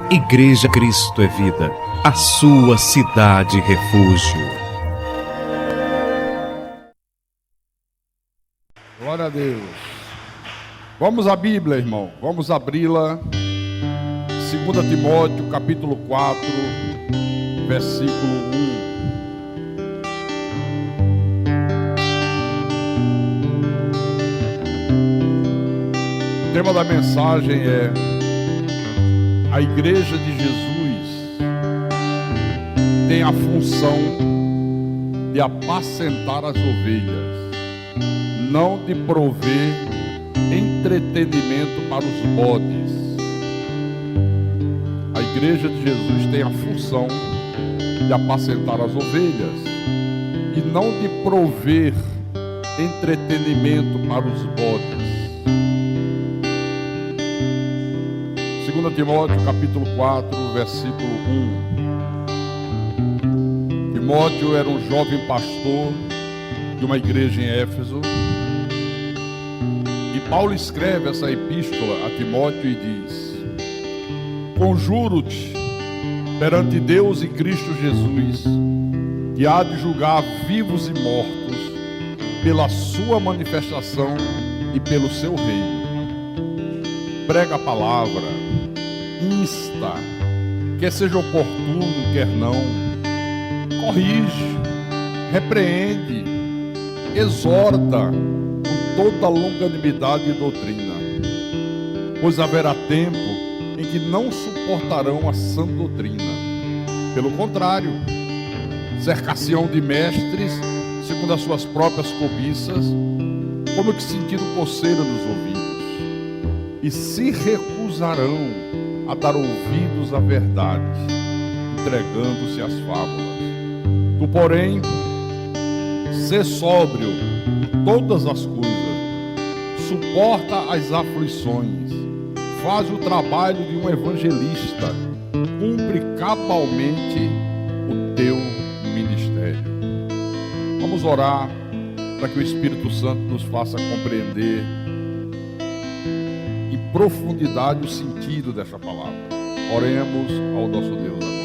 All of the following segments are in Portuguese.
Igreja Cristo é Vida, a sua cidade refúgio. Glória a Deus. Vamos à Bíblia, irmão. Vamos abri-la. 2 Timóteo, capítulo 4, versículo 1. O tema da mensagem é: a Igreja de Jesus tem a função de apacentar as ovelhas, não de prover entretenimento para os bodes. A Igreja de Jesus tem a função de apacentar as ovelhas e não de prover entretenimento para os bodes. 2 Timóteo capítulo 4, versículo 1. Timóteo era um jovem pastor de uma igreja em Éfeso. E Paulo escreve essa epístola a Timóteo e diz: conjuro-te perante Deus e Cristo Jesus, que há de julgar vivos e mortos pela sua manifestação e pelo seu reino. Prega a palavra, insta, quer seja oportuno, quer não, corrige, repreende, exorta com toda longanimidade e doutrina, pois haverá tempo em que não suportarão a sã doutrina. Pelo contrário, cercar-se-ão de mestres segundo as suas próprias cobiças, como que sentindo coceira nos ouvidos, e se recusarão a dar ouvidos à verdade, entregando-se às fábulas. Tu, porém, sê sóbrio em todas as coisas, suporta as aflições, faz o trabalho de um evangelista, cumpre cabalmente o teu ministério. Vamos orar para que o Espírito Santo nos faça compreender em profundidade o sentido dessa palavra. Oremos ao nosso Deus agora.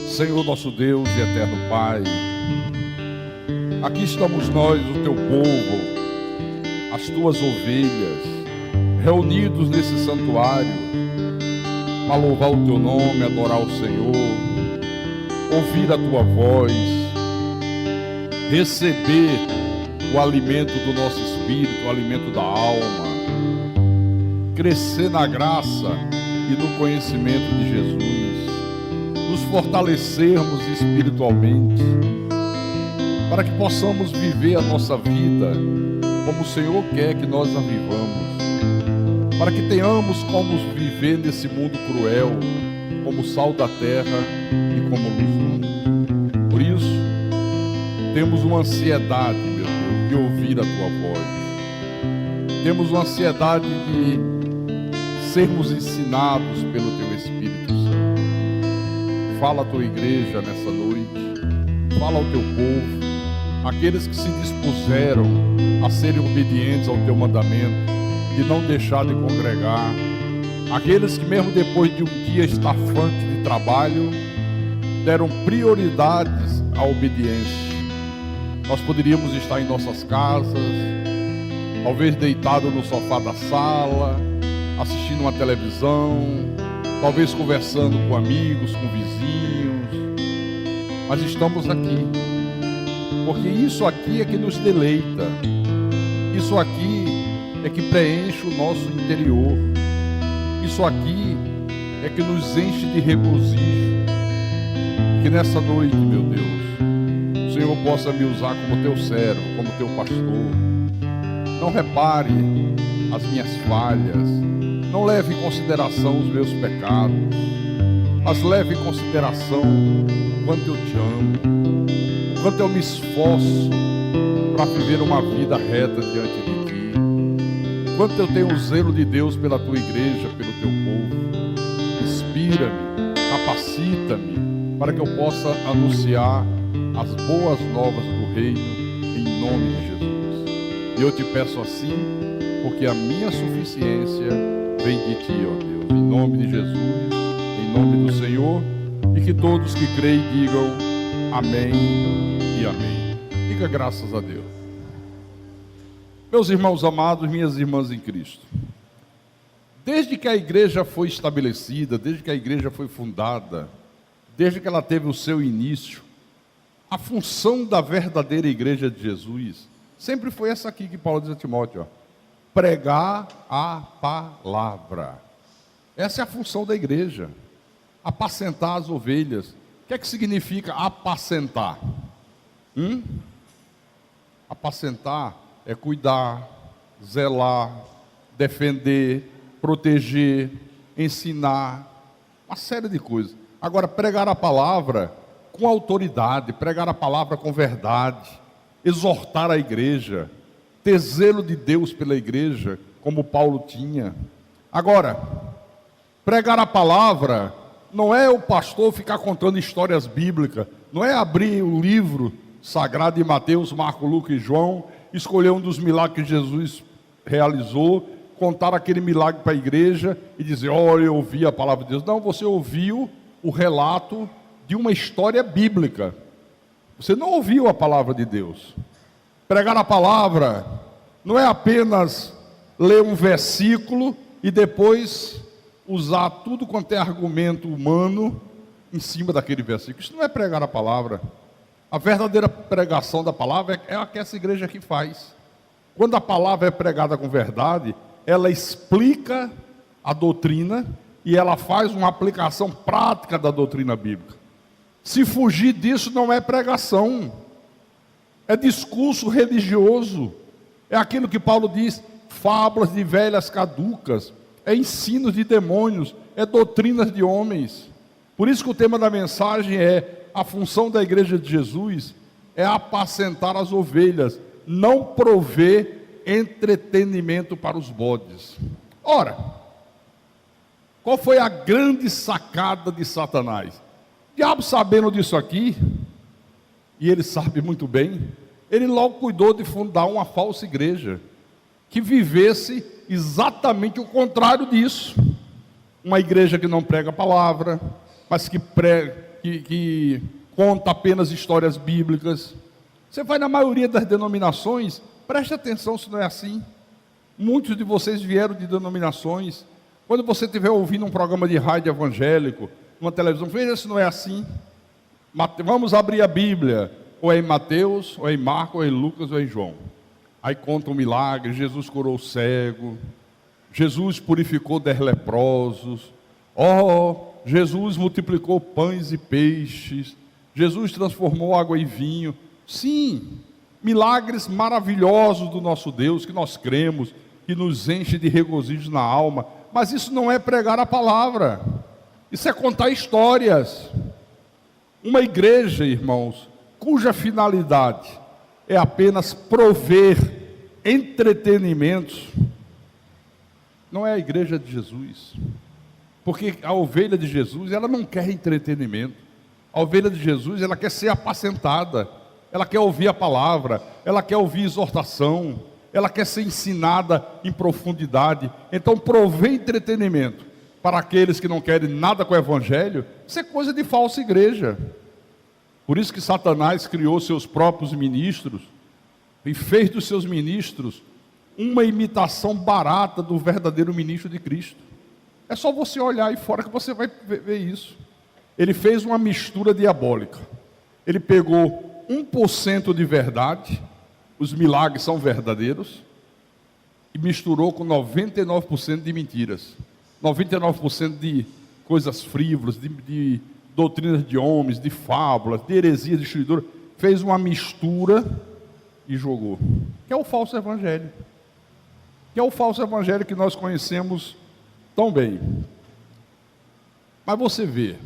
Senhor nosso Deus e eterno Pai, aqui estamos nós, o teu povo, as tuas ovelhas, reunidos nesse santuário, para louvar o teu nome, adorar o Senhor, ouvir a tua voz, receber o alimento do nosso espírito, o alimento da alma, crescer na graça e no conhecimento de Jesus, nos fortalecermos espiritualmente, para que possamos viver a nossa vida como o Senhor quer que nós a vivamos, para que tenhamos como viver nesse mundo cruel, como sal da terra e como luz do mundo. Por isso, temos uma ansiedade, meu Deus, de ouvir a tua voz. Temos uma ansiedade de sermos ensinados pelo teu Espírito Santo. Fala a tua igreja nessa noite, fala ao teu povo, aqueles que se dispuseram a serem obedientes ao teu mandamento, de não deixar de congregar, aqueles que mesmo depois de um dia estafante de trabalho, deram prioridades à obediência. Nós poderíamos estar em nossas casas, talvez deitado no sofá da sala, assistindo uma televisão, talvez conversando com amigos, com vizinhos, mas estamos aqui, porque isso aqui é que nos deleita, isso aqui é que preenche o nosso interior, isso aqui é que nos enche de regozijo. Que nessa noite, meu Deus, o Senhor possa me usar como teu servo, como teu pastor. Não repare as minhas falhas, não leve em consideração os meus pecados, mas leve em consideração o quanto eu te amo, o quanto eu me esforço para viver uma vida reta diante de ti, o quanto eu tenho o zelo de Deus pela tua igreja, pelo teu povo. Inspira-me, capacita-me, para que eu possa anunciar as boas novas do reino em nome de Jesus. E eu te peço assim, porque a minha suficiência vem de ti, ó Deus, em nome de Jesus, em nome do Senhor, e que todos que creem digam amém e amém. Diga graças a Deus. Meus irmãos amados, minhas irmãs em Cristo, desde que a igreja foi estabelecida, desde que a igreja foi fundada, desde que ela teve o seu início, a função da verdadeira igreja de Jesus sempre foi essa aqui que Paulo diz a Timóteo, ó, pregar a palavra. Essa é a função da igreja, apacentar as ovelhas. O que é que significa apacentar? Apacentar é cuidar, zelar, defender, proteger, ensinar, uma série de coisas. Agora, pregar a palavra com autoridade, pregar a palavra com verdade, exortar a igreja, ter zelo de Deus pela igreja, como Paulo tinha. Agora, pregar a palavra não é o pastor ficar contando histórias bíblicas, não é abrir o livro sagrado de Mateus, Marcos, Lucas e João, escolher um dos milagres que Jesus realizou, contar aquele milagre para a igreja e dizer, olha, eu ouvi a palavra de Deus. Não, você ouviu o relato de uma história bíblica. Você não ouviu a palavra de Deus. Pregar a palavra não é apenas ler um versículo e depois usar tudo quanto é argumento humano em cima daquele versículo. Isso não é pregar a palavra. A verdadeira pregação da palavra é a que essa igreja aqui faz. Quando a palavra é pregada com verdade, ela explica a doutrina e ela faz uma aplicação prática da doutrina bíblica. Se fugir disso não é pregação, é discurso religioso, é aquilo que Paulo diz, fábulas de velhas caducas, é ensinos de demônios, é doutrinas de homens. Por isso que o tema da mensagem é, a função da igreja de Jesus é apacentar as ovelhas, não prover entretenimento para os bodes. Ora, qual foi a grande sacada de Satanás? O diabo, sabendo disso aqui, e ele sabe muito bem, ele logo cuidou de fundar uma falsa igreja, que vivesse exatamente o contrário disso. Uma igreja que não prega a palavra, mas que conta apenas histórias bíblicas. Você vai na maioria das denominações, preste atenção se não é assim. Muitos de vocês vieram de denominações. Quando você estiver ouvindo um programa de rádio evangélico, uma televisão, veja se não é assim. Vamos abrir a Bíblia, ou é em Mateus, ou é em Marcos, ou é em Lucas, ou é em João. Aí conta um milagre, Jesus curou o cego, Jesus purificou 10 leprosos, Jesus multiplicou pães e peixes, Jesus transformou água em vinho. Sim, milagres maravilhosos do nosso Deus, que nós cremos, que nos enche de regozijo na alma, mas isso não é pregar a palavra, isso é contar histórias. Uma igreja, irmãos, cuja finalidade é apenas prover entretenimentos, não é a igreja de Jesus, porque a ovelha de Jesus, ela não quer entretenimento, a ovelha de Jesus, ela quer ser apacentada, ela quer ouvir a palavra, ela quer ouvir exortação, ela quer ser ensinada em profundidade. Então, prover entretenimento para aqueles que não querem nada com o evangelho, isso é coisa de falsa igreja. Por isso que Satanás criou seus próprios ministros e fez dos seus ministros uma imitação barata do verdadeiro ministro de Cristo. É só você olhar aí fora que você vai ver isso. Ele fez uma mistura diabólica. Ele pegou 1% de verdade, os milagres são verdadeiros, e misturou com 99% de mentiras, 99% de coisas frívolas, de doutrinas de homens, de fábulas, de heresias destruidoras. Fez uma mistura e jogou, que é o falso evangelho, que nós conhecemos tão bem. Mas você vê,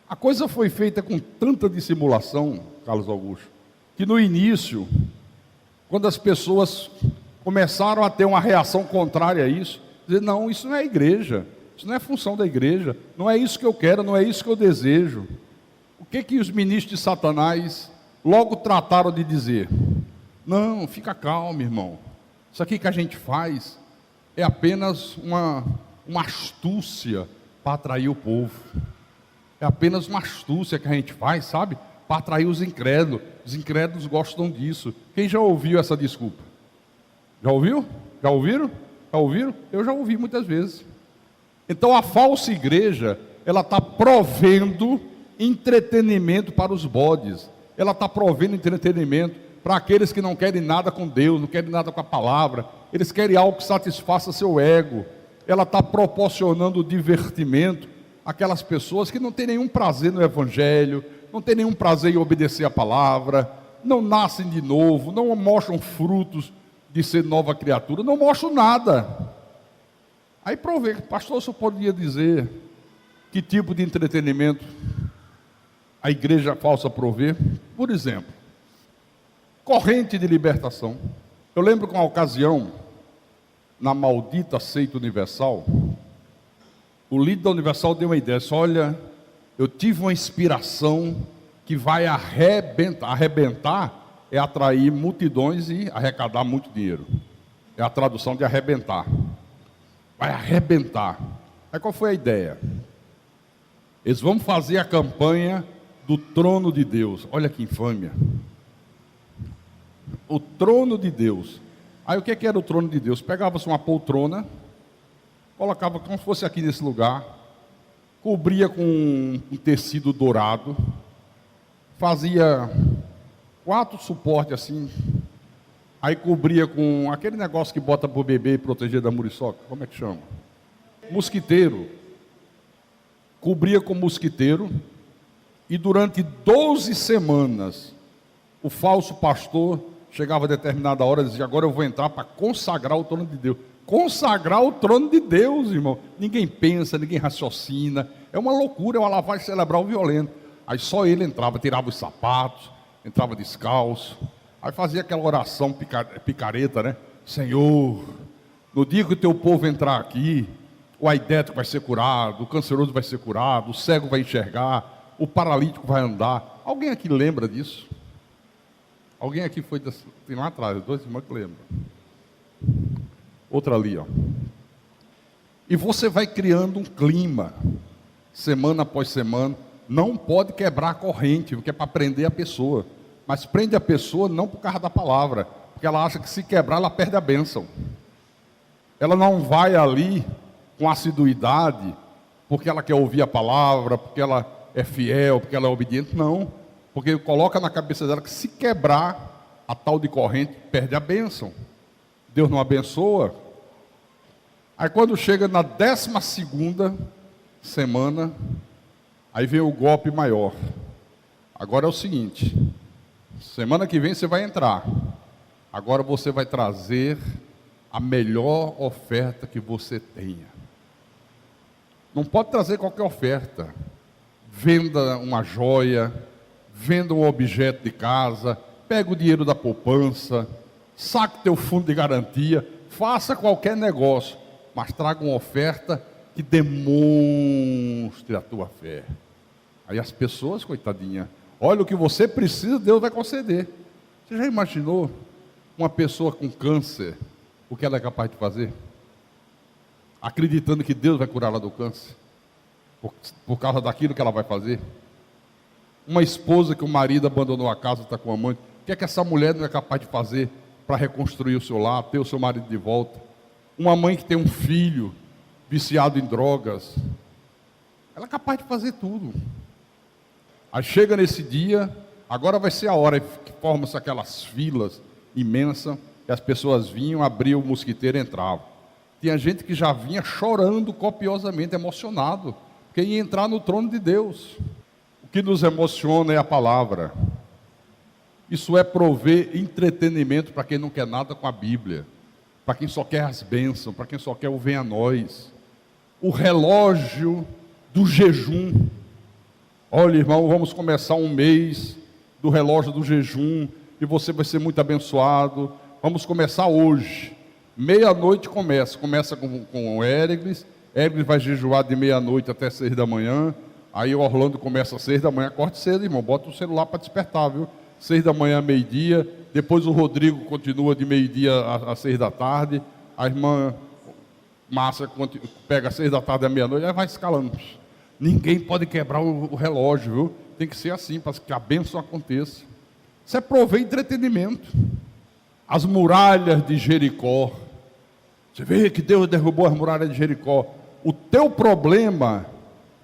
a coisa foi feita com tanta dissimulação, Carlos Augusto, que no início, quando as pessoas começaram a ter uma reação contrária a isso, dizer, não, isso não é igreja, Isso não é função da igreja. Não é isso que eu quero, não é isso que eu desejo. O que os ministros de Satanás logo trataram de dizer? Não, fica calmo, irmão. Isso aqui que a gente faz é apenas uma astúcia para atrair o povo. É apenas uma astúcia que a gente faz, sabe? Para atrair os incrédulos. Os incrédulos gostam disso. Quem já ouviu essa desculpa? Já ouviu? Já ouviram? Já ouviram? Eu já ouvi muitas vezes. Então a falsa igreja, ela está provendo entretenimento para os bodes. Ela está provendo entretenimento para aqueles que não querem nada com Deus, não querem nada com a palavra. Eles querem algo que satisfaça seu ego. Ela está proporcionando divertimento àquelas pessoas que não têm nenhum prazer no evangelho, não têm nenhum prazer em obedecer a palavra, não nascem de novo, não mostram frutos de ser nova criatura, não mostram nada. Aí provei, pastor, você poderia dizer que tipo de entretenimento a igreja falsa provê? Por exemplo, corrente de libertação. Eu lembro que uma ocasião, na maldita seita universal, o líder da Universal deu uma ideia, disse, olha, eu tive uma inspiração que vai arrebentar. Arrebentar é atrair multidões e arrecadar muito dinheiro. É a tradução de arrebentar. Vai arrebentar. Aí qual foi a ideia? Eles vão fazer a campanha do trono de Deus. Olha que infâmia. O trono de Deus. Aí o que era o trono de Deus? Pegava-se uma poltrona, colocava como se fosse aqui nesse lugar, cobria com um tecido dourado, fazia 4 suportes assim, aí cobria com aquele negócio que bota para o bebê proteger da muriçoca, como é que chama? Mosquiteiro. Cobria com mosquiteiro, e durante 12 semanas, o falso pastor chegava a determinada hora e dizia, agora eu vou entrar para consagrar o trono de Deus. Consagrar o trono de Deus, irmão. Ninguém pensa, ninguém raciocina. É uma loucura, é uma lavagem cerebral violenta. Aí só ele entrava, tirava os sapatos, entrava descalço. Aí fazia aquela oração picareta, né? Senhor, no dia que o teu povo entrar aqui, o aidético vai ser curado, o canceroso vai ser curado, o cego vai enxergar, o paralítico vai andar. Alguém aqui lembra disso? Alguém aqui foi, tem lá atrás, 2 irmãos que lembram. Outra ali, ó. E você vai criando um clima, semana após semana. Não pode quebrar a corrente, porque é para prender a pessoa. Mas prende a pessoa não por causa da palavra, porque ela acha que se quebrar, ela perde a bênção. Ela não vai ali com assiduidade, porque ela quer ouvir a palavra, porque ela é fiel, porque ela é obediente. Não, porque coloca na cabeça dela que se quebrar a tal de corrente, perde a bênção. Deus não abençoa. Aí quando chega na 12ª semana, aí vem o golpe maior. Agora é o seguinte, semana que vem você vai entrar. Agora você vai trazer a melhor oferta que você tenha. Não pode trazer qualquer oferta. Venda uma joia, venda um objeto de casa, pega o dinheiro da poupança, saque teu fundo de garantia, faça qualquer negócio, mas traga uma oferta que demonstre a tua fé. Aí as pessoas, coitadinha, olha o que você precisa, Deus vai conceder. Você já imaginou uma pessoa com câncer, o que ela é capaz de fazer? Acreditando que Deus vai curá-la do câncer, por causa daquilo que ela vai fazer. Uma esposa que o marido abandonou a casa, está com a mãe, o que é que essa mulher não é capaz de fazer para reconstruir o seu lar, ter o seu marido de volta? Uma mãe que tem um filho viciado em drogas, ela é capaz de fazer tudo. Aí chega nesse dia, agora vai ser a hora que formam-se aquelas filas imensas, que as pessoas vinham, abriam o mosquiteiro e entravam. Tinha gente que já vinha chorando copiosamente, emocionado, porque ia entrar no trono de Deus. O que nos emociona é a palavra. Isso é prover entretenimento para quem não quer nada com a Bíblia, para quem só quer as bênçãos, para quem só quer o venha a nós. O relógio do jejum. Olha, irmão, vamos começar um mês do relógio do jejum e você vai ser muito abençoado. Vamos começar hoje. Meia-noite começa com o Érigles, Hermes vai jejuar de meia-noite até 6 da manhã. Aí o Orlando começa às 6 da manhã, acorde cedo, irmão, bota o celular para despertar, viu? 6 da manhã, meio-dia. Depois o Rodrigo continua de meio-dia às 6 da tarde. A irmã Márcia pega às 6 da tarde à meia-noite, aí vai escalando. Ninguém pode quebrar o relógio, viu? Tem que ser assim, para que a bênção aconteça. Isso é prover entretenimento. As muralhas de Jericó. Você vê que Deus derrubou as muralhas de Jericó. O teu problema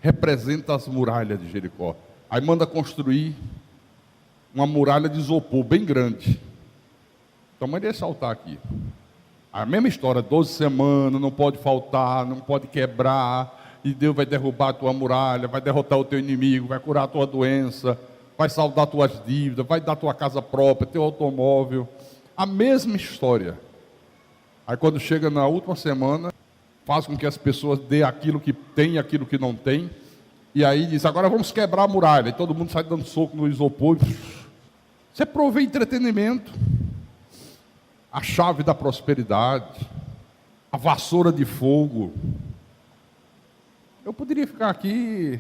representa as muralhas de Jericó. Aí manda construir uma muralha de isopor bem grande. Então manda esse altar aqui. A mesma história, 12 semanas, não pode faltar, não pode quebrar. E Deus vai derrubar a tua muralha, vai derrotar o teu inimigo, vai curar a tua doença, vai saldar tuas dívidas, vai dar tua casa própria, teu automóvel. A mesma história. Aí quando chega na última semana, faz com que as pessoas dê aquilo que tem e aquilo que não tem. E aí diz, agora vamos quebrar a muralha. E todo mundo sai dando soco no isopor. Você provê entretenimento. A chave da prosperidade. A vassoura de fogo. Eu poderia ficar aqui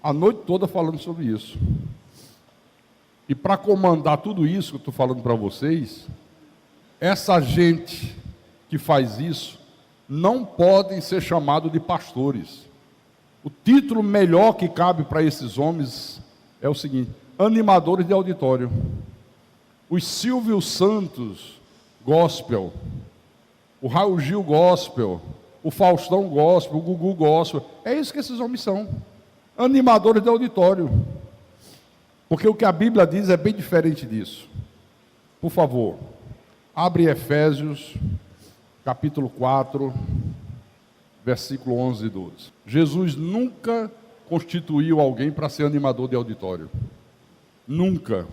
a noite toda falando sobre isso. E para comandar tudo isso que eu estou falando para vocês, essa gente que faz isso não podem ser chamados de pastores. O título melhor que cabe para esses homens é o seguinte: animadores de auditório. Os Silvio Santos Gospel, o Raul Gil Gospel, o Faustão Gospel, o Gugu Gospel, é isso que esses homens são, animadores de auditório. Porque o que a Bíblia diz é bem diferente disso. Por favor, abre Efésios, capítulo 4, versículo 11 e 12. Jesus nunca constituiu alguém para ser animador de auditório. Nunca.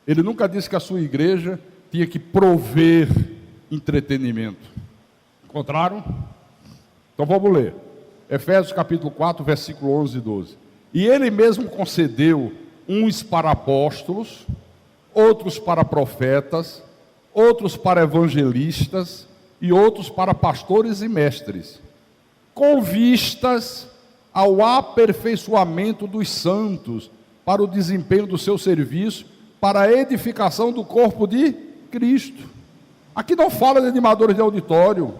Ele nunca disse que a sua igreja tinha que prover entretenimento. Encontraram? Então vamos ler. Efésios capítulo 4, versículo 11 e 12. E ele mesmo concedeu uns para apóstolos, outros para profetas, outros para evangelistas e outros para pastores e mestres, com vistas ao aperfeiçoamento dos santos, para o desempenho do seu serviço, para a edificação do corpo de Cristo. Aqui não fala de animadores de auditório.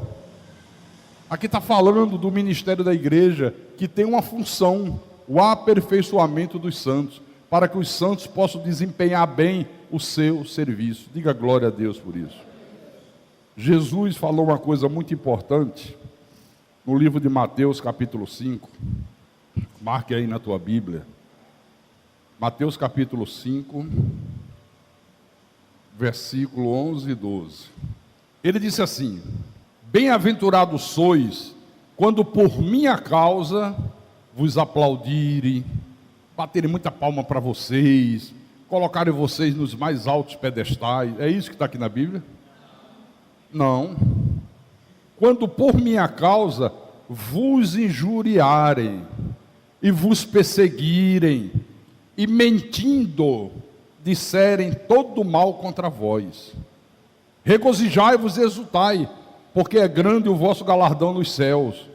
Aqui está falando do ministério da igreja, que tem uma função, o aperfeiçoamento dos santos, para que os santos possam desempenhar bem o seu serviço. Diga glória a Deus por isso. Jesus falou uma coisa muito importante no livro de Mateus capítulo 5. Marque aí na tua Bíblia. Mateus capítulo 5, versículo 11 e 12. Ele disse assim: bem-aventurados sois, quando por minha causa vos aplaudirem, baterem muita palma para vocês, colocarem vocês nos mais altos pedestais. É isso que está aqui na Bíblia? Não. Quando por minha causa vos injuriarem, e vos perseguirem, e mentindo, disserem todo mal contra vós, regozijai-vos e exultai, porque é grande o vosso galardão nos céus,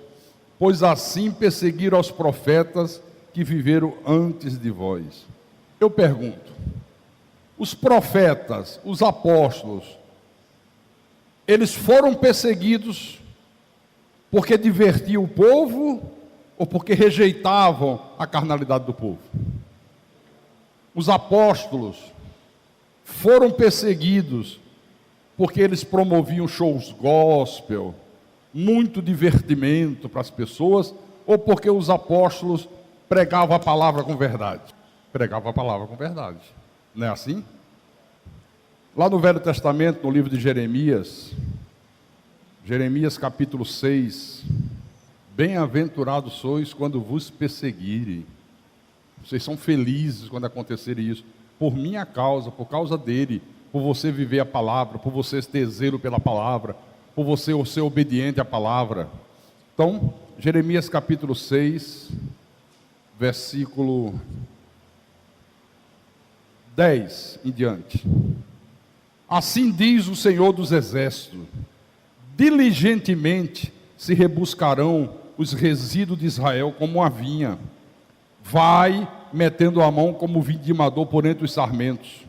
pois assim perseguiram os profetas que viveram antes de vós. Eu pergunto, os profetas, os apóstolos, eles foram perseguidos porque divertiam o povo ou porque rejeitavam a carnalidade do povo? Os apóstolos foram perseguidos porque eles promoviam shows gospel, muito divertimento para as pessoas, ou porque os apóstolos pregavam a palavra com verdade? Pregavam a palavra com verdade. Não é assim? Lá no Velho Testamento, no livro de Jeremias, Jeremias capítulo 6, bem-aventurados sois quando vos perseguirem. Vocês são felizes quando acontecer isso, por minha causa, por causa dele, por você viver a palavra, por você ter zelo pela palavra, por você ser obediente à palavra. Então, Jeremias capítulo 6, versículo 10 em diante. Assim diz o Senhor dos Exércitos: diligentemente se rebuscarão os resíduos de Israel como uma vinha. Vai metendo a mão como vindimador por entre os sarmentos.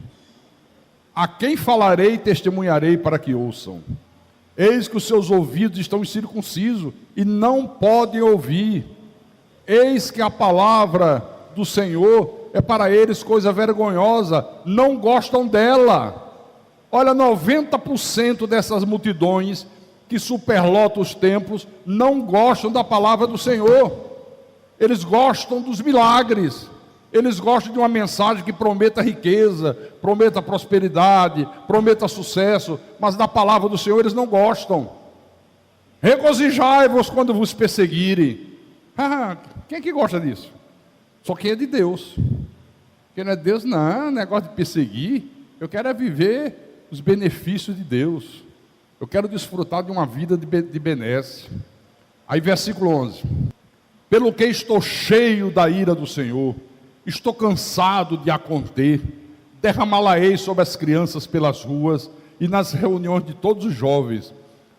A quem falarei e testemunharei para que ouçam? Eis que os seus ouvidos estão incircuncisos e não podem ouvir. Eis que a palavra do Senhor é para eles coisa vergonhosa, não gostam dela. Olha, 90% dessas multidões que superlotam os templos não gostam da palavra do Senhor. Eles gostam dos milagres. Eles gostam de uma mensagem que prometa riqueza, prometa prosperidade, prometa sucesso, mas da palavra do Senhor eles não gostam. Regozijai-vos quando vos perseguirem. Quem é que gosta disso? Só quem é de Deus. Quem não é de Deus, não, negócio de perseguir. Eu quero é viver os benefícios de Deus. Eu quero desfrutar de uma vida de benesse. Aí versículo 11. Pelo que estou cheio da ira do Senhor, estou cansado de a conter, derramá-la-ei sobre as crianças pelas ruas e nas reuniões de todos os jovens,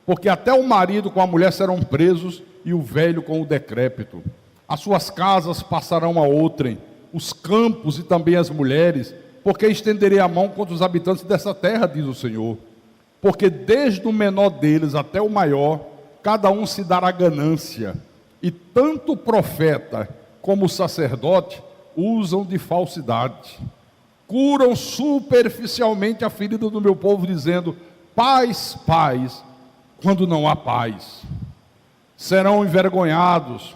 porque até o marido com a mulher serão presos e o velho com o decrépito. As suas casas passarão a outrem, os campos e também as mulheres, porque estenderei a mão contra os habitantes dessa terra, diz o Senhor. Porque desde o menor deles até o maior, cada um se dará ganância, e tanto o profeta como o sacerdote usam de falsidade, curam superficialmente a ferida do meu povo, dizendo: paz, paz, quando não há paz. Serão envergonhados,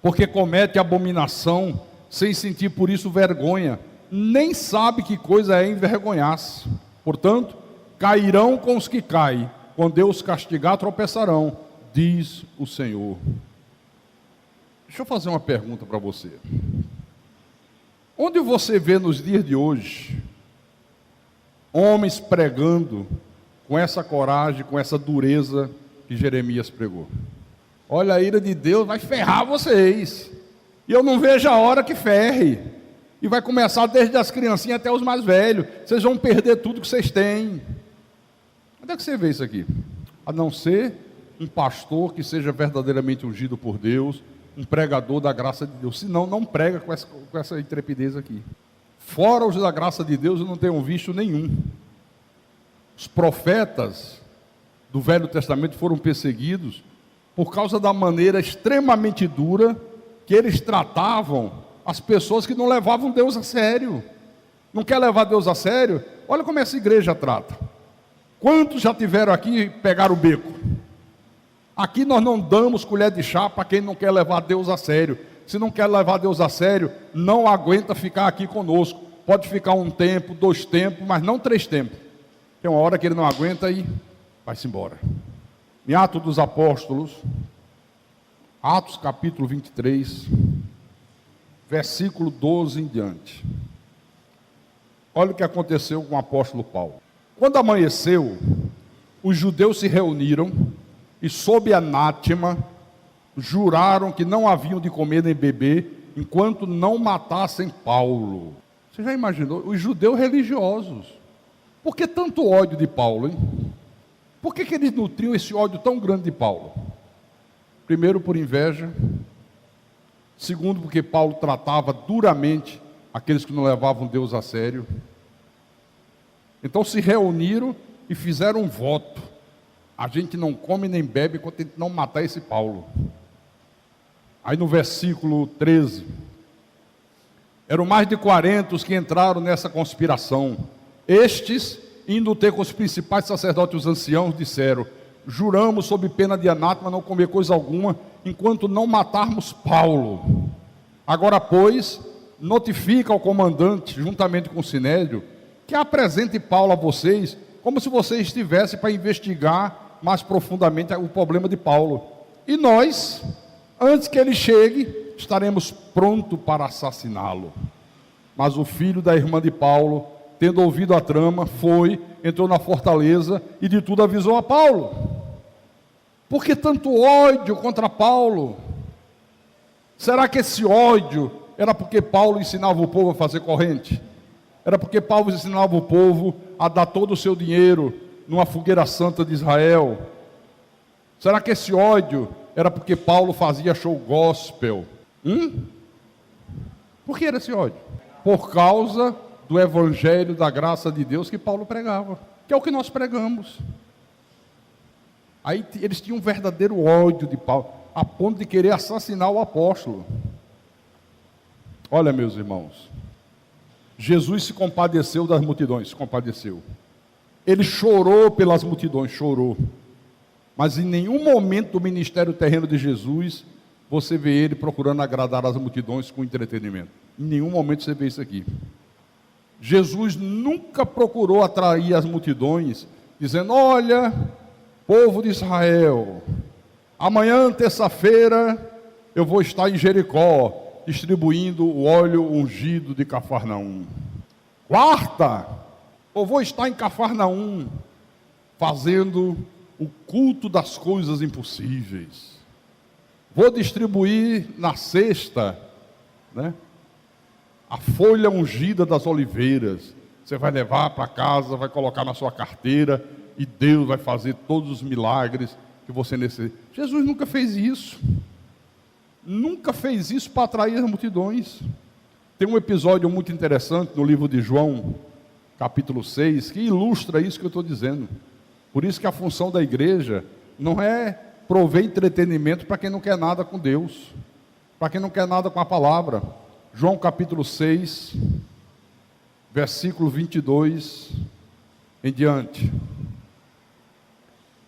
porque comete abominação, sem sentir por isso vergonha, nem sabe que coisa é envergonhar-se. Portanto, cairão com os que caem, quando Deus castigar, tropeçarão, diz o Senhor. Deixa eu fazer uma pergunta para você. Onde você vê nos dias de hoje homens pregando com essa coragem, com essa dureza que Jeremias pregou? Olha, a ira de Deus vai ferrar vocês, e eu não vejo a hora que ferre, e vai começar desde as criancinhas até os mais velhos. Vocês vão perder tudo que vocês têm. Onde é que você vê isso aqui? A não ser um pastor que seja verdadeiramente ungido por Deus, um pregador da graça de Deus. Senão, não prega com essa intrepidez aqui. Fora os da graça de Deus, eu não tenho visto nenhum. Os profetas do Velho Testamento foram perseguidos por causa da maneira extremamente dura que eles tratavam as pessoas que não levavam Deus a sério. Não quer levar Deus a sério? Olha como essa igreja trata. Quantos já tiveram aqui e pegaram o beco? Aqui nós não damos colher de chá para quem não quer levar Deus a sério. Se não quer levar Deus a sério, não aguenta ficar aqui conosco. Pode ficar um tempo, 2 tempos, mas não 3 tempos. Tem uma hora que ele não aguenta e vai-se embora. Em Atos dos Apóstolos, Atos capítulo 23, versículo 12 em diante. Olha o que aconteceu com o apóstolo Paulo. Quando amanheceu, os judeus se reuniram e, sob anátema, juraram que não haviam de comer nem beber enquanto não matassem Paulo. Você já imaginou? Os judeus religiosos. Por que tanto ódio de Paulo, hein? Por que eles nutriam esse ódio tão grande de Paulo? Primeiro, por inveja. Segundo, porque Paulo tratava duramente aqueles que não levavam Deus a sério. Então se reuniram e fizeram um voto: a gente não come nem bebe enquanto a gente não matar esse Paulo. Aí no versículo 13, eram mais de 40 os que entraram nessa conspiração. Estes, indo ter com os principais sacerdotes e os anciãos, disseram: juramos sob pena de anátema não comer coisa alguma enquanto não matarmos Paulo. Agora, pois, notifica ao comandante, juntamente com o sinédrio, que apresente Paulo a vocês, como se vocês estivessem para investigar mais profundamente o problema de Paulo. E nós, antes que ele chegue, estaremos prontos para assassiná-lo. Mas o filho da irmã de Paulo, tendo ouvido a trama, entrou na fortaleza e de tudo avisou a Paulo. Por que tanto ódio contra Paulo? Será que esse ódio era porque Paulo ensinava o povo a fazer corrente? Era porque Paulo ensinava o povo a dar todo o seu dinheiro numa fogueira santa de Israel? Será que esse ódio era porque Paulo fazia show gospel? Por que era esse ódio? Por causa do evangelho da graça de Deus que Paulo pregava, que é o que nós pregamos. Aí eles tinham um verdadeiro ódio de Paulo, a ponto de querer assassinar o apóstolo. Olha, meus irmãos, Jesus se compadeceu das multidões, se compadeceu. Ele chorou pelas multidões, chorou. Mas em nenhum momento do ministério terreno de Jesus, você vê ele procurando agradar as multidões com entretenimento. Em nenhum momento você vê isso aqui. Jesus nunca procurou atrair as multidões, dizendo: olha, povo de Israel, amanhã, terça-feira, eu vou estar em Jericó, distribuindo o óleo ungido de Cafarnaum. Quarta, eu vou estar em Cafarnaum, fazendo o culto das coisas impossíveis. Vou distribuir na sexta, a folha ungida das oliveiras. Você vai levar para casa, vai colocar na sua carteira, e Deus vai fazer todos os milagres que você necessita. Jesus nunca fez isso. Nunca fez isso para atrair as multidões. Tem um episódio muito interessante no livro de João, capítulo 6, que ilustra isso que eu estou dizendo. Por isso que a função da igreja não é prover entretenimento para quem não quer nada com Deus, para quem não quer nada com a palavra. João capítulo 6, versículo 22 em diante.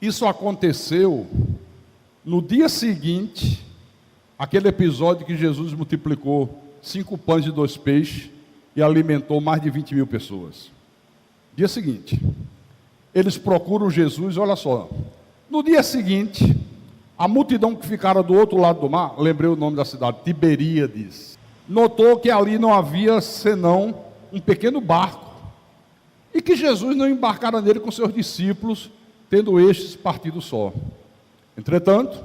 Isso aconteceu no dia seguinte, aquele episódio que Jesus multiplicou 5 pães e 2 peixes e alimentou mais de 20 mil pessoas. Dia seguinte, eles procuram Jesus, olha só. No dia seguinte, a multidão que ficara do outro lado do mar, lembrei o nome da cidade, Tiberíades, notou que ali não havia senão um pequeno barco, e que Jesus não embarcara nele com seus discípulos, tendo estes partido só. Entretanto,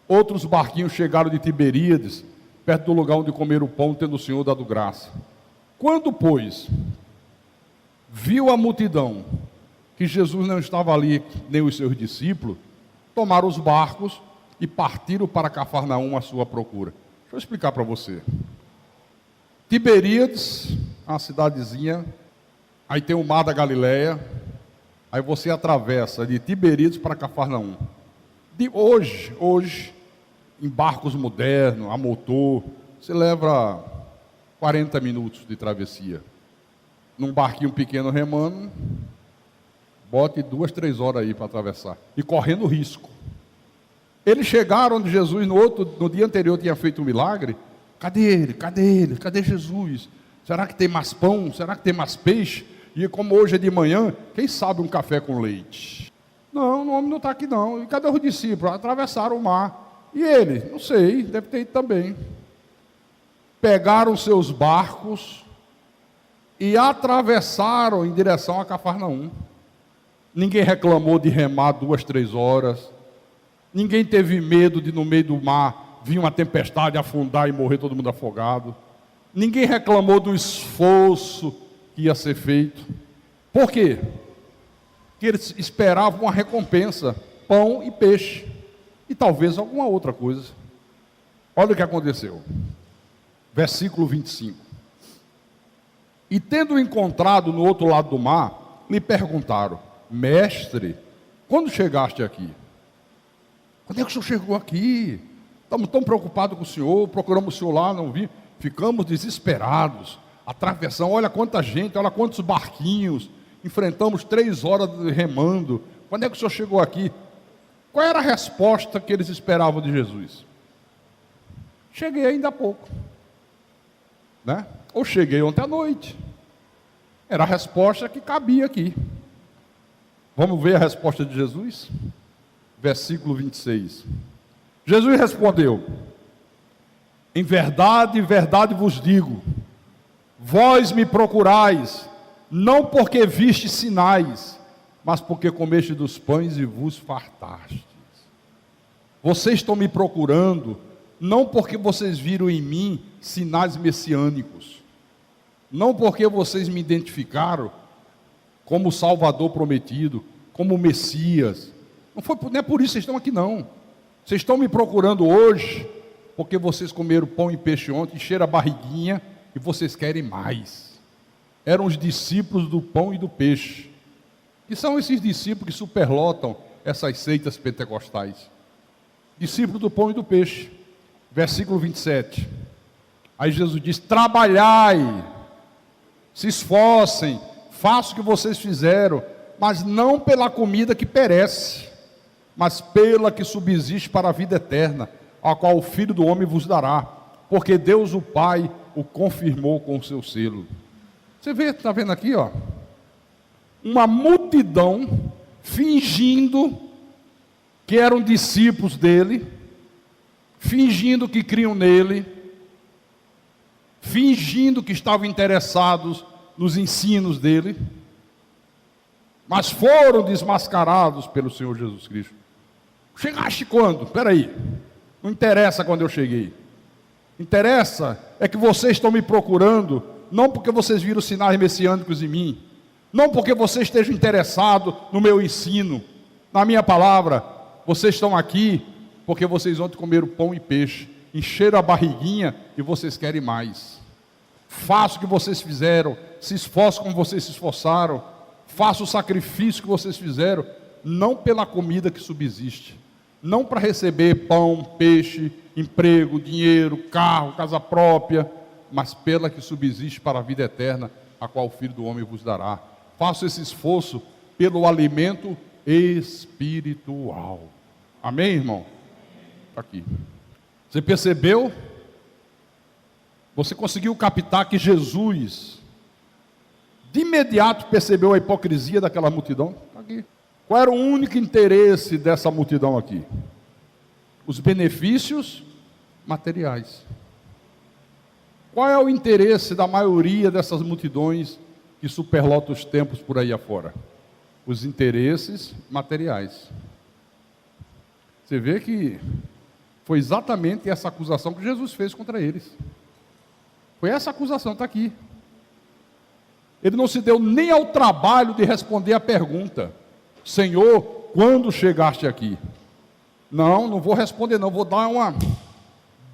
outros barquinhos chegaram de Tiberíades, perto do lugar onde comeram o pão, tendo o Senhor dado graça. Quando, pois, viu a multidão que Jesus não estava ali, nem os seus discípulos, tomaram os barcos e partiram para Cafarnaum à sua procura. Deixa eu explicar para você. Tiberíades, uma cidadezinha, aí tem o mar da Galileia, aí você atravessa de Tiberíades para Cafarnaum. De hoje, em barcos modernos, a motor, você leva 40 minutos de travessia. Num barquinho pequeno remando, bote 2, 3 horas aí para atravessar, e correndo risco. Eles chegaram onde Jesus no dia anterior tinha feito um milagre. Cadê ele? Cadê Jesus? Será que tem mais pão? Será que tem mais peixe? E como hoje é de manhã, quem sabe um café com leite? Não, o homem não está aqui não. E cadê os discípulos? Atravessaram o mar. E ele? Não sei, deve ter ido também. Pegaram seus barcos e atravessaram em direção a Cafarnaum. Ninguém reclamou de remar 2, 3 horas. Ninguém teve medo de no meio do mar vir uma tempestade, afundar e morrer todo mundo afogado. Ninguém reclamou do esforço que ia ser feito. Por quê? Porque eles esperavam uma recompensa, pão e peixe, e talvez alguma outra coisa. Olha o que aconteceu. Versículo 25. E tendo encontrado no outro lado do mar, lhe perguntaram: mestre, quando chegaste aqui? Quando é que o senhor chegou aqui? Estamos tão preocupados com o senhor, procuramos o senhor lá, não vi. Ficamos desesperados, atravessamos, olha quanta gente, olha quantos barquinhos, enfrentamos 3 horas remando. Quando é que o senhor chegou aqui? Qual era a resposta que eles esperavam de Jesus? Cheguei ainda há pouco, ou cheguei ontem à noite. Era a resposta que cabia aqui. Vamos ver a resposta de Jesus? Versículo 26. Jesus respondeu: em verdade vos digo, vós me procurais, não porque vistes sinais, mas porque comeste dos pães e vos fartastes. Vocês estão me procurando, não porque vocês viram em mim sinais messiânicos, não porque vocês me identificaram como o Salvador prometido, como o Messias, Não é por isso que vocês estão aqui, não. Vocês estão me procurando hoje porque vocês comeram pão e peixe ontem, encheram a barriguinha e vocês querem mais. Eram os discípulos do pão e do peixe. Que são esses discípulos que superlotam essas seitas pentecostais. Discípulos do pão e do peixe. Versículo 27. Aí Jesus diz: trabalhai, se esforcem, façam o que vocês fizeram, mas não pela comida que perece, mas pela que subsiste para a vida eterna, a qual o Filho do Homem vos dará, porque Deus o Pai o confirmou com o seu selo. Você vê, está vendo aqui, ó, uma multidão fingindo que eram discípulos dele, fingindo que criam nele, fingindo que estavam interessados nos ensinos dele, mas foram desmascarados pelo Senhor Jesus Cristo. Chegaste quando? Espera aí, não interessa quando eu cheguei. Interessa é que vocês estão me procurando, não porque vocês viram sinais messiânicos em mim, não porque vocês estejam interessados no meu ensino, na minha palavra. Vocês estão aqui porque vocês ontem comeram pão e peixe, encheram a barriguinha e vocês querem mais. Faça o que vocês fizeram, se esforcem como vocês se esforçaram, faça o sacrifício que vocês fizeram, não pela comida que subsiste, não para receber pão, peixe, emprego, dinheiro, carro, casa própria, mas pela que subsiste para a vida eterna, a qual o Filho do Homem vos dará. Faça esse esforço pelo alimento espiritual. Amém, irmão? Está aqui. Você percebeu? Você conseguiu captar que Jesus, de imediato, percebeu a hipocrisia daquela multidão? Está aqui. Qual era o único interesse dessa multidão aqui? Os benefícios materiais. Qual é o interesse da maioria dessas multidões que superlotam os templos por aí afora? Os interesses materiais. Você vê que foi exatamente essa acusação que Jesus fez contra eles. Foi essa acusação, está aqui. Ele não se deu nem ao trabalho de responder a pergunta: Senhor, quando chegaste aqui? Não vou responder não, vou dar uma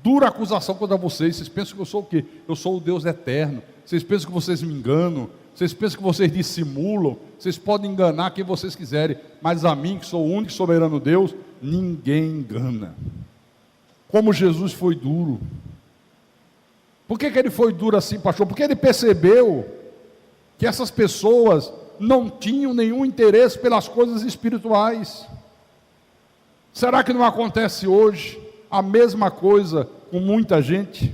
dura acusação contra vocês. Vocês pensam que eu sou o quê? Eu sou o Deus eterno. Vocês pensam que vocês me enganam, vocês pensam que vocês dissimulam, vocês podem enganar quem vocês quiserem, mas a mim, que sou o único e soberano Deus, ninguém engana. Como Jesus foi duro. Por que ele foi duro assim, pastor? Porque ele percebeu que essas pessoas não tinham nenhum interesse pelas coisas espirituais. Será que não acontece hoje a mesma coisa com muita gente?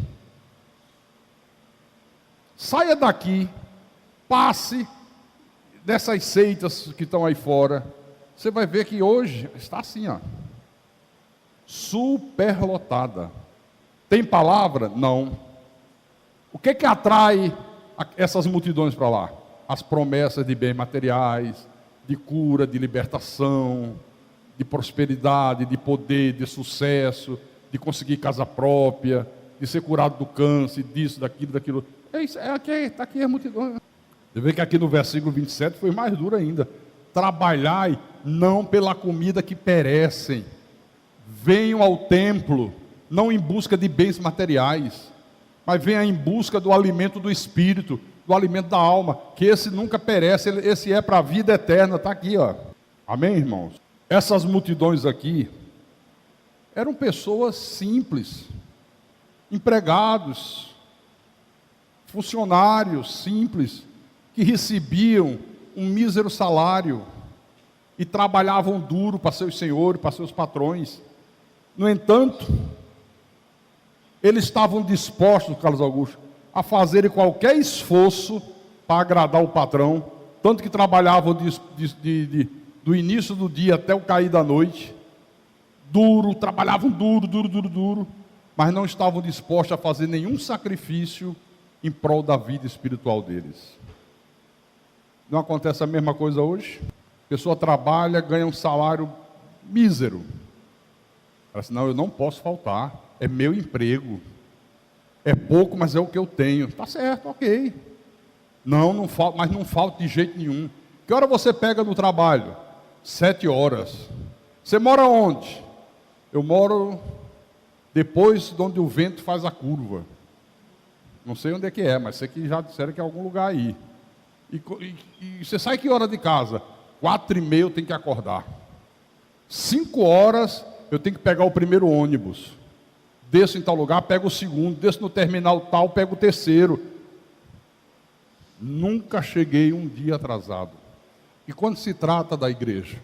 Saia daqui, passe dessas seitas que estão aí fora, você vai ver que hoje está assim, ó, superlotada. Tem palavra? Não. O que atrai essas multidões para lá? As promessas de bens materiais, de cura, de libertação, de prosperidade, de poder, de sucesso, de conseguir casa própria, de ser curado do câncer, disso, daquilo. Está aqui a multidão. Você vê que aqui no versículo 27 foi mais duro ainda. Trabalhai não pela comida que perecem. Venham ao templo, não em busca de bens materiais, mas venham em busca do alimento do espírito, do alimento da alma, que esse nunca perece, esse é para a vida eterna. Está aqui, ó. Amém, irmãos? Essas multidões aqui eram pessoas simples, empregados, funcionários simples, que recebiam um mísero salário e trabalhavam duro para seus senhores, para seus patrões. No entanto, eles estavam dispostos, Carlos Augusto, a fazerem qualquer esforço para agradar o patrão, tanto que trabalhavam do início do dia até o cair da noite, trabalhavam duro, mas não estavam dispostos a fazer nenhum sacrifício em prol da vida espiritual deles. Não acontece a mesma coisa hoje? A pessoa trabalha, ganha um salário mísero. Ela diz: não, eu não posso faltar, é meu emprego. É pouco, mas é o que eu tenho. Está certo, ok. Não falta, mas não falta de jeito nenhum. Que hora você pega no trabalho? 7 horas. Você mora onde? Eu moro depois de onde o vento faz a curva. Não sei onde é que é, mas sei que já disseram que é algum lugar aí. E você sai que hora de casa? 4h30 eu tenho que acordar. 5 horas eu tenho que pegar o primeiro ônibus. Desço em tal lugar, pego o segundo. Desço no terminal tal, pego o terceiro. Nunca cheguei um dia atrasado. E quando se trata da igreja?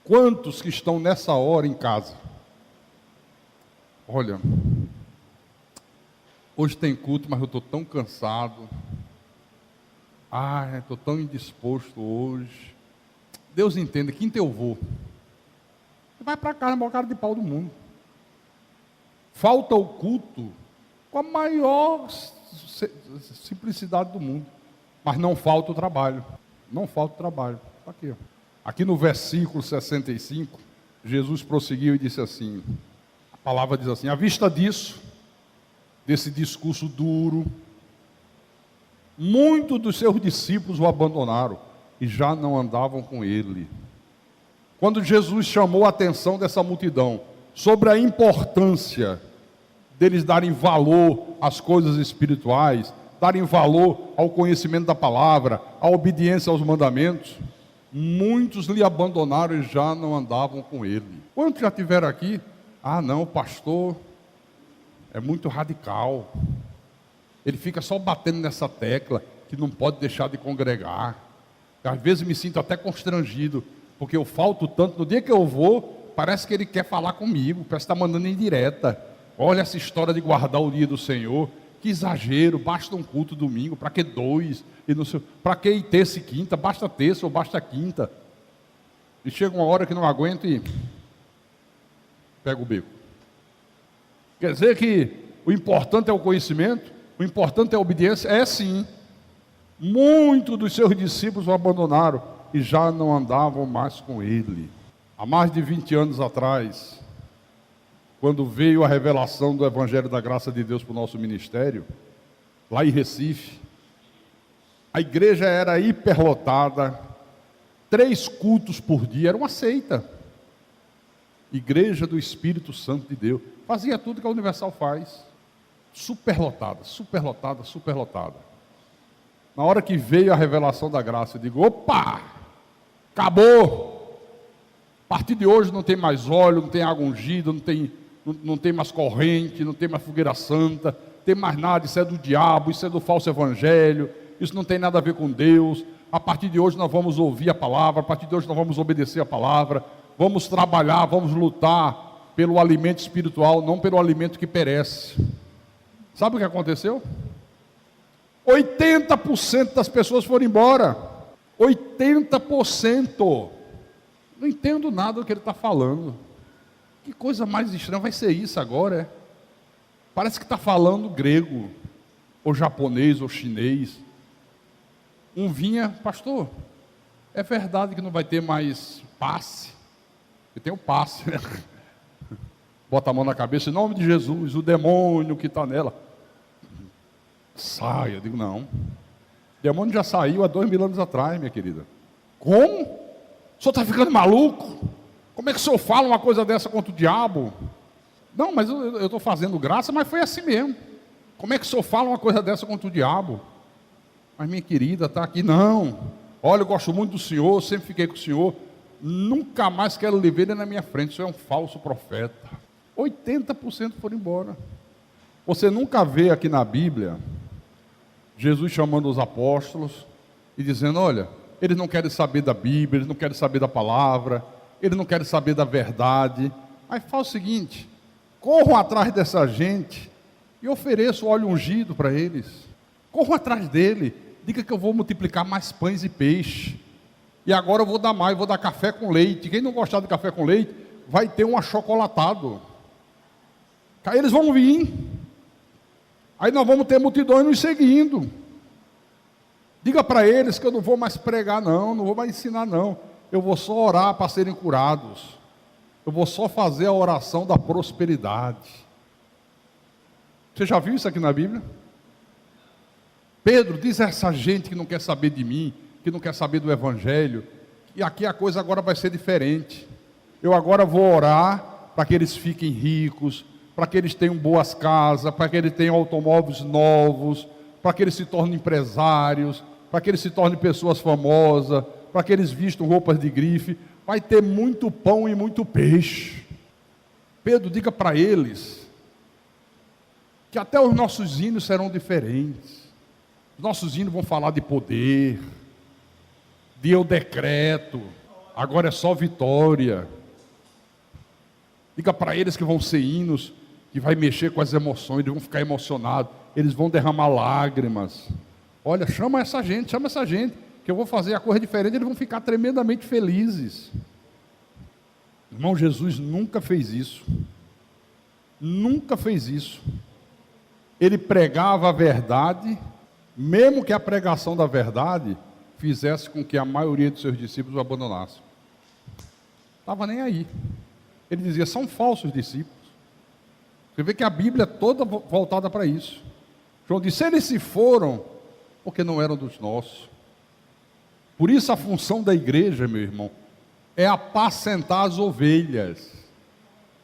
Quantos que estão nessa hora em casa? Olha, hoje tem culto, mas eu estou tão cansado. Estou tão indisposto hoje. Deus entenda, quinta eu vou. Você vai para casa, é a maior cara de pau do mundo. Falta o culto com a maior simplicidade do mundo. Mas não falta o trabalho. Está aqui, ó. Aqui no versículo 65, Jesus prosseguiu e disse assim, a palavra diz assim: à vista disso, desse discurso duro, muitos dos seus discípulos o abandonaram e já não andavam com ele. Quando Jesus chamou a atenção dessa multidão sobre a importância deles darem valor às coisas espirituais, darem valor ao conhecimento da palavra, à obediência aos mandamentos, muitos lhe abandonaram e já não andavam com ele. Quantos já tiveram aqui? Não, o pastor é muito radical. Ele fica só batendo nessa tecla que não pode deixar de congregar. Às vezes me sinto até constrangido, porque eu falto tanto. No dia que eu vou, parece que ele quer falar comigo, parece que está mandando indireta. Olha essa história de guardar o dia do Senhor. Que exagero, basta um culto domingo, para que 2? Para que ir terça e quinta? Basta terça ou basta quinta? E chega uma hora que não aguento e pega o beco. Quer dizer que o importante é o conhecimento, o importante é a obediência? É sim. Muitos dos seus discípulos o abandonaram e já não andavam mais com ele. Há mais de 20 anos atrás, quando veio a revelação do Evangelho da Graça de Deus para o nosso ministério, lá em Recife, a igreja era hiperlotada, 3 cultos por dia, era uma seita. Igreja do Espírito Santo de Deus. Fazia tudo que a Universal faz. Superlotada. Na hora que veio a revelação da graça, eu digo, opa, acabou. A partir de hoje não tem mais óleo, não tem água ungida, não tem mais corrente, não tem mais fogueira santa, não tem mais nada, isso é do diabo, isso é do falso evangelho, isso não tem nada a ver com Deus. A partir de hoje nós vamos ouvir a palavra, a partir de hoje nós vamos obedecer a palavra, vamos trabalhar, vamos lutar pelo alimento espiritual, não pelo alimento que perece. Sabe o que aconteceu? 80% das pessoas foram embora. 80%. Não entendo nada do que ele está falando. Que coisa mais estranha vai ser isso agora, é? Parece que está falando grego, ou japonês, ou chinês. Um vinha, pastor, é verdade que não vai ter mais passe? Eu tenho passe, né? Bota a mão na cabeça, em nome de Jesus, o demônio que está nela sai. Eu digo, não. O demônio já saiu há 2000 anos atrás, minha querida. Como? O senhor está ficando maluco? Como é que o senhor fala uma coisa dessa contra o diabo? Não, mas eu estou fazendo graça, mas foi assim mesmo. Como é que o senhor fala uma coisa dessa contra o diabo? Mas minha querida, está aqui, não. Olha, eu gosto muito do senhor, sempre fiquei com o senhor. Nunca mais quero lhe ver ele na minha frente, o senhor é um falso profeta. 80% foram embora. Você nunca vê aqui na Bíblia Jesus chamando os apóstolos e dizendo, olha, eles não querem saber da Bíblia, eles não querem saber da palavra, eles não querem saber da verdade. Aí faz o seguinte, corram atrás dessa gente e ofereçam óleo ungido para eles. Corram atrás dele, diga que eu vou multiplicar mais pães e peixe. E agora eu vou dar mais, vou dar café com leite. Quem não gostar de café com leite, vai ter um achocolatado. Aí eles vão vir. Aí nós vamos ter multidões nos seguindo. Diga para eles que eu não vou mais pregar não vou mais ensinar não. Eu vou só orar para serem curados. Eu vou só fazer a oração da prosperidade. Você já viu isso aqui na Bíblia? Pedro, diz a essa gente que não quer saber de mim, que não quer saber do Evangelho, E aqui a coisa agora vai ser diferente. Eu agora vou orar para que eles fiquem ricos, para que eles tenham boas casas, para que eles tenham automóveis novos, para que eles se tornem empresários, para que eles se tornem pessoas famosas, para que eles vistam roupas de grife. Vai ter muito pão e muito peixe. Pedro, diga para eles que até os nossos hinos serão diferentes. Os nossos hinos vão falar de poder, de eu decreto, agora é só vitória. Diga para eles que vão ser hinos que vai mexer com as emoções, eles vão ficar emocionados, eles vão derramar lágrimas. Olha, chama essa gente, que eu vou fazer a coisa diferente, eles vão ficar tremendamente felizes. Irmão, Jesus nunca fez isso. Nunca fez isso. Ele pregava a verdade, mesmo que a pregação da verdade fizesse com que a maioria dos seus discípulos o abandonassem. Estava nem aí. Ele dizia, são falsos discípulos. Você vê que a Bíblia é toda voltada para isso. João disse, eles se foram porque não eram dos nossos. Por isso a função da igreja, meu irmão, é apacentar as ovelhas.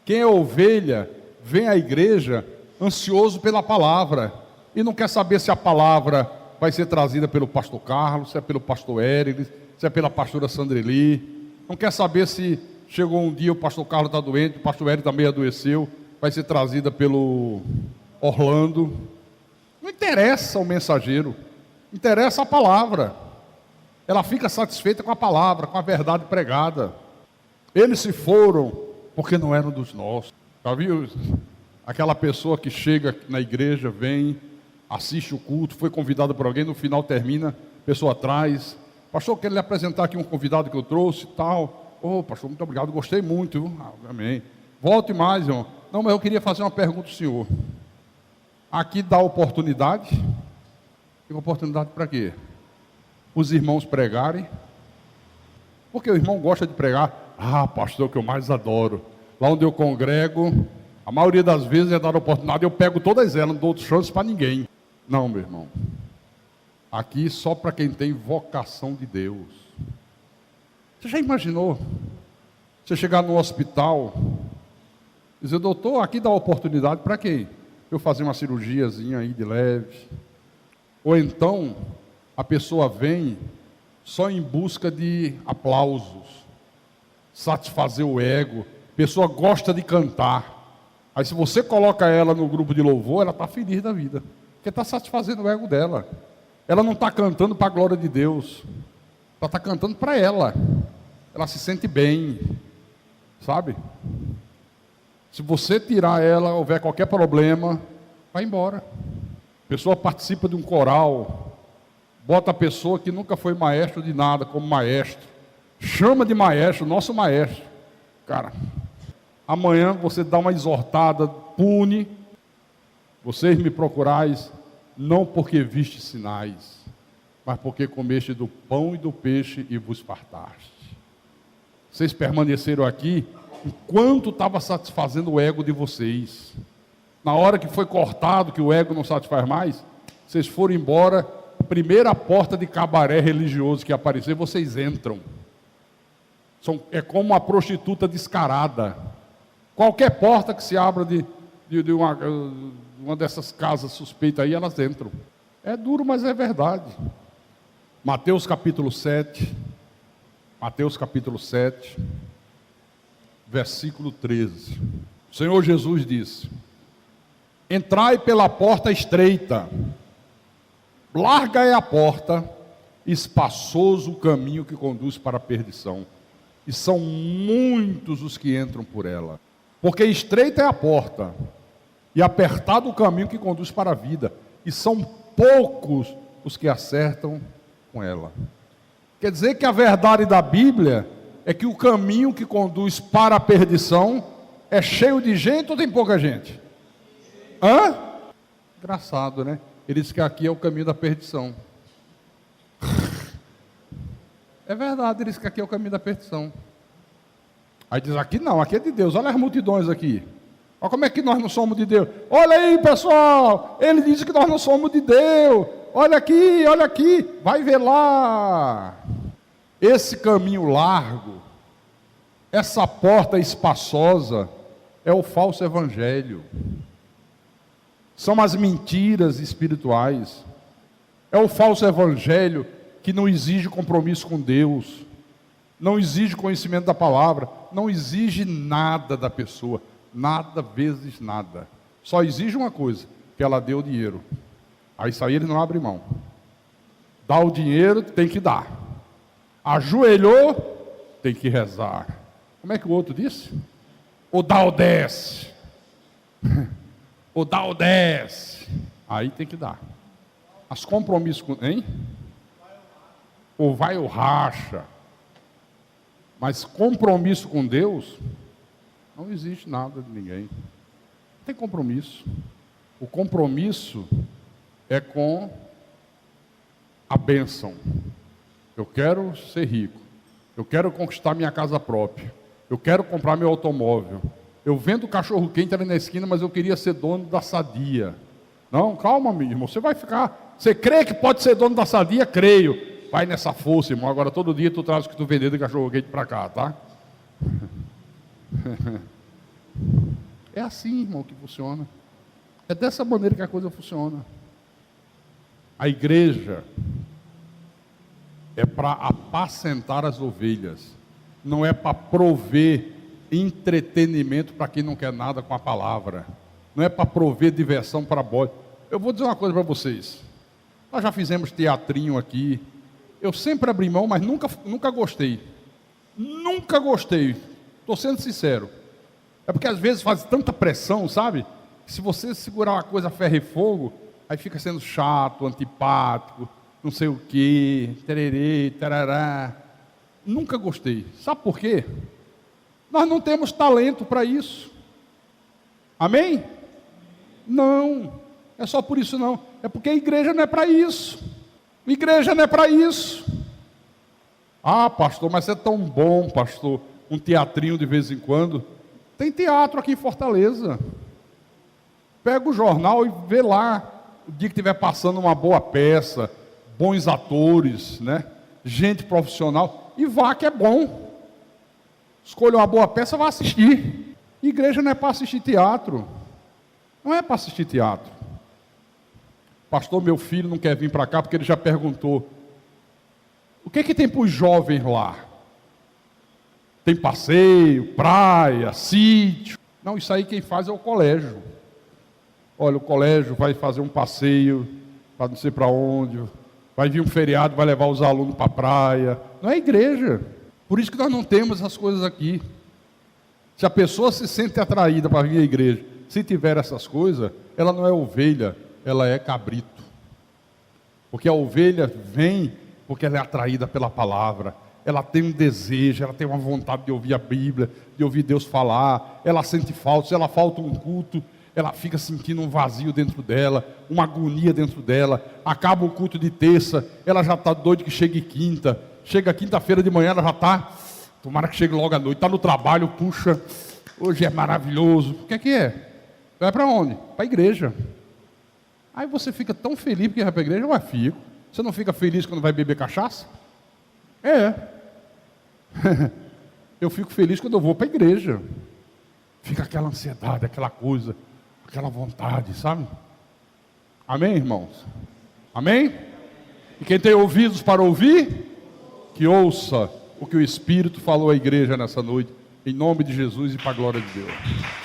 Quem é ovelha, vem à igreja ansioso pela palavra, e não quer saber se a palavra vai ser trazida pelo pastor Carlos, se é pelo pastor Érico, se é pela pastora Sandreli, não quer saber se chegou um dia o pastor Carlos está doente, o pastor Érico também adoeceu, vai ser trazida pelo Orlando. Não interessa o mensageiro, interessa a palavra. Ela fica satisfeita com a palavra, com a verdade pregada. Eles se foram porque não eram dos nossos. Já viu? Aquela pessoa que chega na igreja, vem, assiste o culto, foi convidada por alguém, no final termina, a pessoa traz, pastor, quero lhe apresentar aqui um convidado que eu trouxe e tal. Ô, pastor, muito obrigado, gostei muito, viu? Amém. Volte mais, irmão. Não, mas eu queria fazer uma pergunta ao senhor. Aqui dá oportunidade? E oportunidade para quê? Os irmãos pregarem? Porque o irmão gosta de pregar. Ah, pastor, é o que eu mais adoro. Lá onde eu congrego, a maioria das vezes é dada oportunidade, eu pego todas elas, não dou chance para ninguém. Não, meu irmão. Aqui só para quem tem vocação de Deus. Você já imaginou? Você chegar no hospital e dizer, doutor, aqui dá oportunidade para quem? Eu fazer uma cirurgiazinha aí de leve. Ou então, a pessoa vem só em busca de aplausos, satisfazer o ego. A pessoa gosta de cantar. Aí se você coloca ela no grupo de louvor, ela está feliz da vida, porque está satisfazendo o ego dela. Ela não está cantando para a glória de Deus, ela está cantando para ela. Ela se sente bem, sabe? Se você tirar ela, houver qualquer problema, vai embora. A pessoa participa de um coral, bota a pessoa que nunca foi maestro de nada como maestro, chama de maestro, nosso maestro. Cara, amanhã você dá uma exortada, pune. Vocês me procurais, não porque viste sinais, mas porque comeste do pão e do peixe e vos fartaste. Vocês permaneceram aqui enquanto estava satisfazendo o ego de vocês. Na hora que foi cortado, que o ego não satisfaz mais, vocês foram embora, primeira porta de cabaré religioso que aparecer, vocês entram. É como uma prostituta descarada. Qualquer porta que se abra de uma dessas casas suspeitas aí, elas entram. É duro, mas é verdade. Mateus capítulo 7, versículo 13. O Senhor Jesus disse, entrai pela porta estreita, larga é a porta, espaçoso o caminho que conduz para a perdição, e são muitos os que entram por ela. Porque estreita é a porta, e apertado o caminho que conduz para a vida, e são poucos os que acertam com ela. Quer dizer que a verdade da Bíblia é que o caminho que conduz para a perdição é cheio de gente ou tem pouca gente? Hã? Engraçado, né? Ele diz que aqui é o caminho da perdição. É verdade, ele diz que aqui é o caminho da perdição. Aí diz, aqui não, aqui é de Deus. Olha as multidões aqui. Olha como é que nós não somos de Deus. Olha aí, pessoal, ele diz que nós não somos de Deus. Olha aqui, vai ver lá. esse caminho largo, essa porta espaçosa, é o falso evangelho. São as mentiras espirituais. É o falso evangelho que não exige compromisso com Deus, não exige conhecimento da palavra, não exige nada da pessoa, nada vezes nada. Só exige uma coisa, que ela dê o dinheiro. Aí isso aí ele não abre mão. Dá o dinheiro, tem que dar. Ajoelhou, tem que rezar. Como é que o outro disse? Ou dá ou desce. Ou dá ou desce. Aí tem que dar. As compromissos com... Hein? Ou vai ou racha. Mas compromisso com Deus, não existe nada de ninguém. Não tem compromisso. O compromisso é com a bênção. Eu quero ser rico. Eu quero conquistar minha casa própria. Eu quero comprar meu automóvel. Eu vendo cachorro quente ali na esquina, mas eu queria ser dono da Sadia. Não, calma, meu irmão. Você vai ficar... Você crê que pode ser dono da Sadia? Creio. Vai nessa força, irmão. Agora todo dia tu traz o que tu vender de cachorro quente para cá, tá? É assim, irmão, que funciona. É dessa maneira que a coisa funciona. A igreja é para apacentar as ovelhas. Não é para prover entretenimento para quem não quer nada com a palavra. Não é para prover diversão para bode. Eu vou dizer uma coisa para vocês. Nós já fizemos teatrinho aqui. Eu sempre abri mão, mas nunca gostei. Nunca gostei. Estou sendo sincero. É porque às vezes faz tanta pressão, sabe? Que se você segurar uma coisa a ferro e fogo, aí fica sendo chato, antipático, não sei o quê, tererê, tarará. Nunca gostei. Sabe por quê? Nós não temos talento para isso. Amém? Não. É só por isso não. É porque a igreja não é para isso. Igreja não é para isso. Ah, pastor, mas é tão bom, pastor, um teatrinho de vez em quando. Tem teatro aqui em Fortaleza. Pega o jornal e vê lá, o dia que estiver passando uma boa peça, bons atores, né? Gente profissional, e vá que é bom. Escolha uma boa peça, vá assistir. Igreja não é para assistir teatro. Não é para assistir teatro. Pastor, meu filho não quer vir para cá porque ele já perguntou. O que é que tem para os jovens lá? Tem passeio, praia, sítio? Não, isso aí quem faz é o colégio. Olha, o colégio vai fazer um passeio para não sei para onde. Vai vir um feriado, vai levar os alunos para a praia. Não é igreja. Por isso que nós não temos essas coisas aqui. Se a pessoa se sente atraída para vir à igreja, se tiver essas coisas, ela não é ovelha, ela é cabrito. Porque a ovelha vem porque ela é atraída pela palavra, ela tem um desejo, ela tem uma vontade de ouvir a Bíblia, de ouvir Deus falar, ela sente falta, se ela falta um culto, ela fica sentindo um vazio dentro dela, uma agonia dentro dela, acaba o culto de terça, ela já está doida que chegue quinta, chega quinta-feira de manhã, ela já está, tomara que chegue logo à noite, está no trabalho, puxa, hoje é maravilhoso, o que é? Vai para onde? Para a igreja. Aí você fica tão feliz porque vai para a igreja, eu fico. Você não fica feliz quando vai beber cachaça? É. Eu fico feliz quando eu vou para a igreja. Fica aquela ansiedade, aquela coisa, aquela vontade, sabe? Amém, irmãos? Amém? E quem tem ouvidos para ouvir, que ouça o que o Espírito falou à igreja nessa noite, em nome de Jesus e para a glória de Deus.